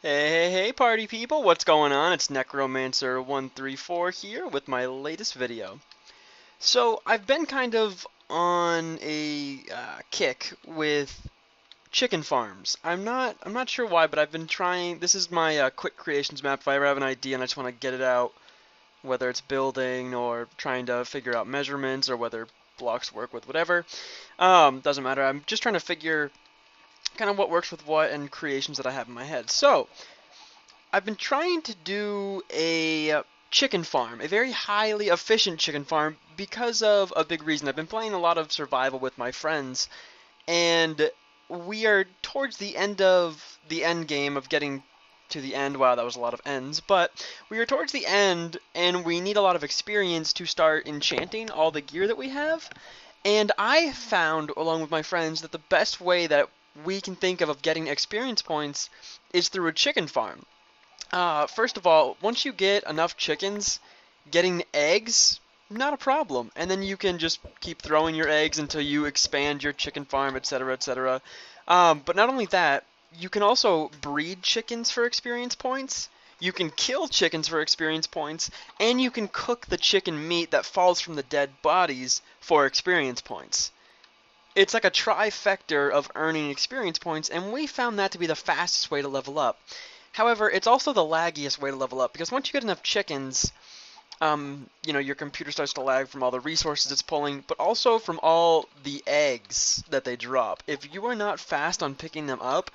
Hey, party people, what's going on? It's Necromancer134 here with my latest video. So, I've been kind of on a kick with chicken farms. I'm not sure why, but I've been trying. This is my quick creations map. If I ever have an idea and I just want to get it out, whether it's building or trying to figure out measurements or whether blocks work with whatever, doesn't matter. I'm just trying to figure kind of what works with what and creations that I have in my head. So, I've been trying to do a chicken farm, a very highly efficient chicken farm, because of a big reason. I've been playing a lot of survival with my friends, and we are towards the end of the end game of getting to the end. Wow, that was a lot of ends. But we are towards the end, and we need a lot of experience to start enchanting all the gear that we have. And I found, along with my friends, that the best way that we can think of getting experience points is through a chicken farm. First of all, once you get enough chickens, getting eggs, not a problem. And then you can just keep throwing your eggs until you expand your chicken farm, etc., etc. But not only that, you can also breed chickens for experience points. You can kill chickens for experience points, and you can cook the chicken meat that falls from the dead bodies for experience points. It's like a trifector of earning experience points, and we found that to be the fastest way to level up. However, it's also the laggiest way to level up, because once you get enough chickens, your computer starts to lag from all the resources it's pulling, but also from all the eggs that they drop. If you are not fast on picking them up,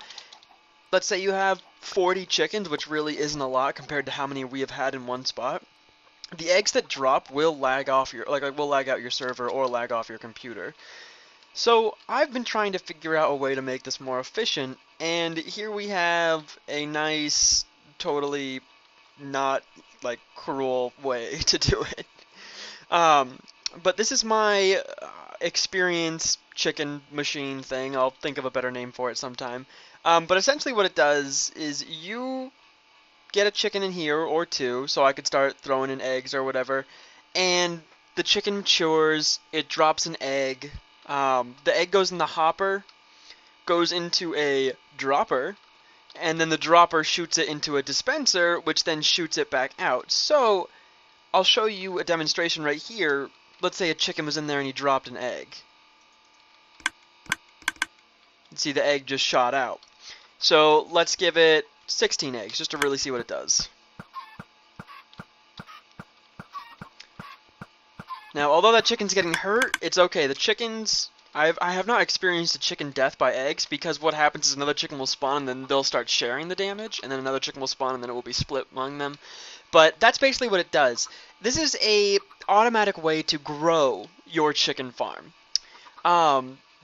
let's say you have 40 chickens, which really isn't a lot compared to how many we have had in one spot, the eggs that drop will lag off will lag out your server or lag off your computer. So I've been trying to figure out a way to make this more efficient, and here we have a nice, totally not like cruel way to do it. Um, but this is my experience chicken machine thing. I'll think of a better name for it sometime. But essentially what it does is you get a chicken in here or two, so I could start throwing in eggs or whatever, and the chicken matures, it drops an egg. The egg goes in the hopper, goes into a dropper, and then the dropper shoots it into a dispenser, which then shoots it back out. So, I'll show you a demonstration right here. Let's say a chicken was in there and he dropped an egg. See, the egg just shot out. So, let's give it 16 eggs, just to really see what it does. Now, although that chicken's getting hurt, it's okay. The chickens, I have not experienced a chicken death by eggs, because what happens is another chicken will spawn and then they'll start sharing the damage, and then another chicken will spawn and then it will be split among them. But that's basically what it does. This is a automatic way to grow your chicken farm.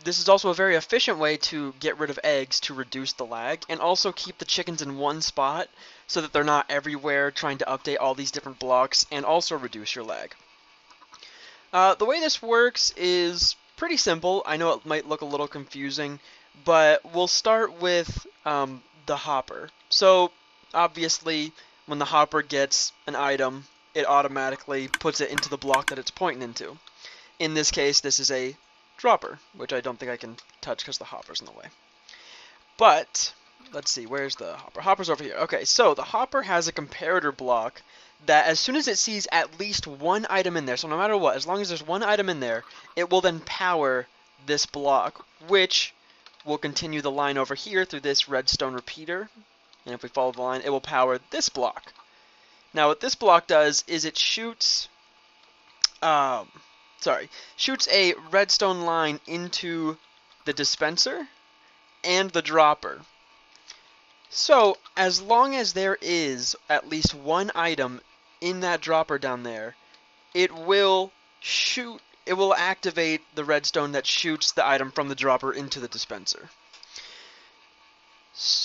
This is also a very efficient way to get rid of eggs to reduce the lag, and also keep the chickens in one spot so that they're not everywhere trying to update all these different blocks, and also reduce your lag. The way this works is pretty simple. I know it might look a little confusing, but we'll start with the hopper. So, obviously, when the hopper gets an item, it automatically puts it into the block that it's pointing into. In this case, this is a dropper, which I don't think I can touch because the hopper's in the way. But, let's see, where's the hopper? Hopper's over here. Okay, so the hopper has a comparator block that as soon as it sees at least one item in there, so no matter what, as long as there's one item in there, it will then power this block, which will continue the line over here through this redstone repeater. And if we follow the line, it will power this block. Now what this block does is it shoots a redstone line into the dispenser and the dropper. So, as long as there is at least one item in that dropper down there, it will activate the redstone that shoots the item from the dropper into the dispenser.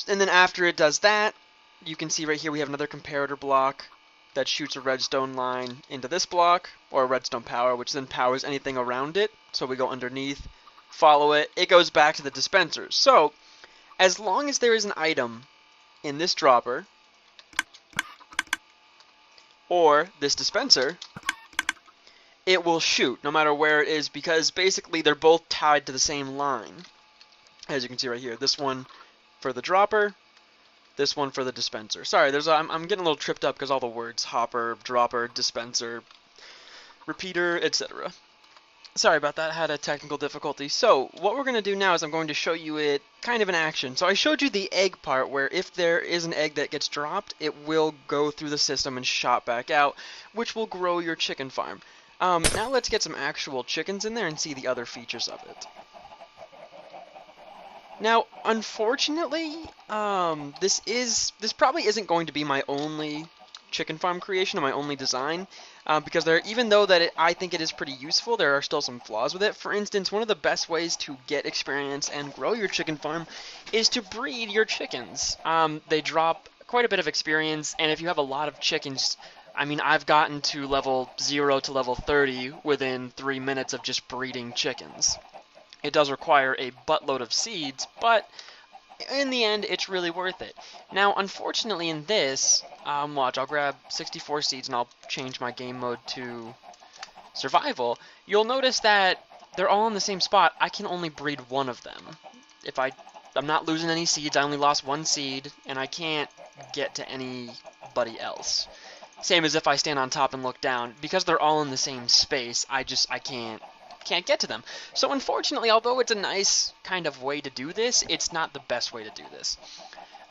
And then after it does that, you can see right here we have another comparator block that shoots a redstone line into this block, or a redstone power, which then powers anything around it. So we go underneath, follow it, it goes back to the dispenser. So, as long as there is an item in this dropper, or this dispenser, it will shoot, no matter where it is, because basically they're both tied to the same line. As you can see right here, this one for the dropper, This one for the dispenser. Sorry, I'm getting a little tripped up because all the words: hopper, dropper, dispenser, repeater, etc. Sorry about that, I had a technical difficulty. So, what we're going to do now is I'm going to show you it kind of in action. So I showed you the egg part where if there is an egg that gets dropped, it will go through the system and shot back out, which will grow your chicken farm. Now let's get some actual chickens in there and see the other features of it. Now, unfortunately, this probably isn't going to be my only chicken farm creation or my only design, because even though I think it is pretty useful, there are still some flaws with it. For instance, one of the best ways to get experience and grow your chicken farm is to breed your chickens. They drop quite a bit of experience, and if you have a lot of chickens, I mean, I've gotten to level 0 to level 30 within 3 minutes of just breeding chickens. It does require a buttload of seeds, but in the end, it's really worth it. Now, unfortunately in this, watch, I'll grab 64 seeds and I'll change my game mode to survival. You'll notice that they're all in the same spot. I can only breed one of them. I'm not losing any seeds, I only lost one seed, and I can't get to anybody else. Same as if I stand on top and look down. Because they're all in the same space, I can't get to them. So unfortunately, although it's a nice kind of way to do this, it's not the best way to do this.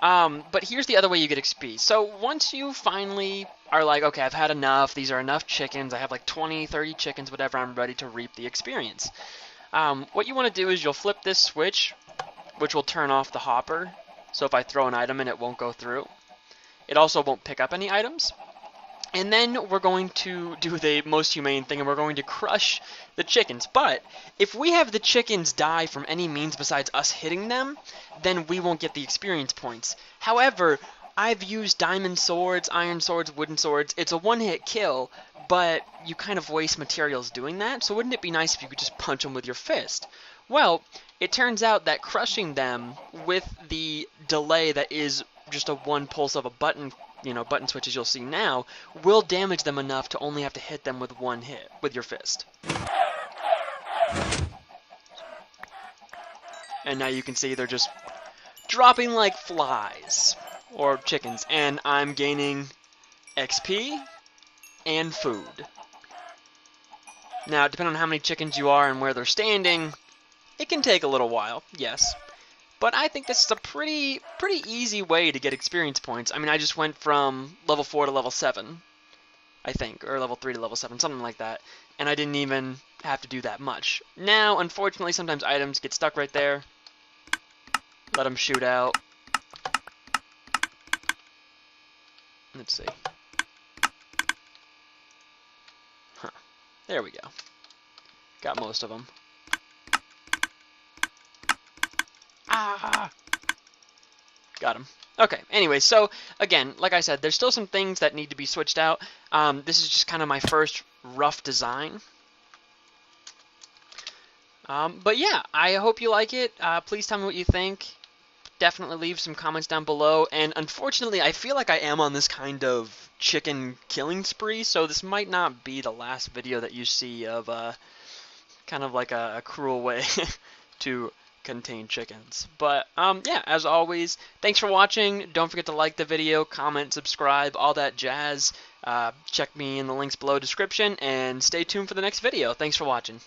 But here's the other way you get XP. So once you finally are like, okay, I've had enough, these are enough chickens, I have like 20, 30 chickens, whatever, I'm ready to reap the experience. What you want to do is you'll flip this switch, which will turn off the hopper. So if I throw an item in, it won't go through. It also won't pick up any items. And then we're going to do the most humane thing, and we're going to crush the chickens. But if we have the chickens die from any means besides us hitting them, then we won't get the experience points. However, I've used diamond swords, iron swords, wooden swords. It's a one-hit kill, but you kind of waste materials doing that. So wouldn't it be nice if you could just punch them with your fist? Well, it turns out that crushing them with the delay that is just a one pulse of a button, button switches you'll see now, will damage them enough to only have to hit them with one hit with your fist. And now you can see they're just dropping like flies, or chickens, and I'm gaining XP and food. Now, depending on how many chickens you are and where they're standing, it can take a little while, yes. But I think this is a pretty easy way to get experience points. I mean, I just went from level 4 to level 7, I think, or level 3 to level 7, something like that. And I didn't even have to do that much. Now, unfortunately, sometimes items get stuck right there. Let them shoot out. Let's see. Huh. There we go. Got most of them. Ah! Got him. Okay, anyway, so, again, like I said, there's still some things that need to be switched out. This is just kind of my first rough design. But yeah, I hope you like it. Please tell me what you think. Definitely leave some comments down below. And unfortunately, I feel like I am on this kind of chicken killing spree, so this might not be the last video that you see of kind of like a cruel way to contain chickens. But yeah, as always, thanks for watching. Don't forget to like the video, comment, subscribe, all that jazz. Check me in the links below description, and stay tuned for the next video. Thanks for watching.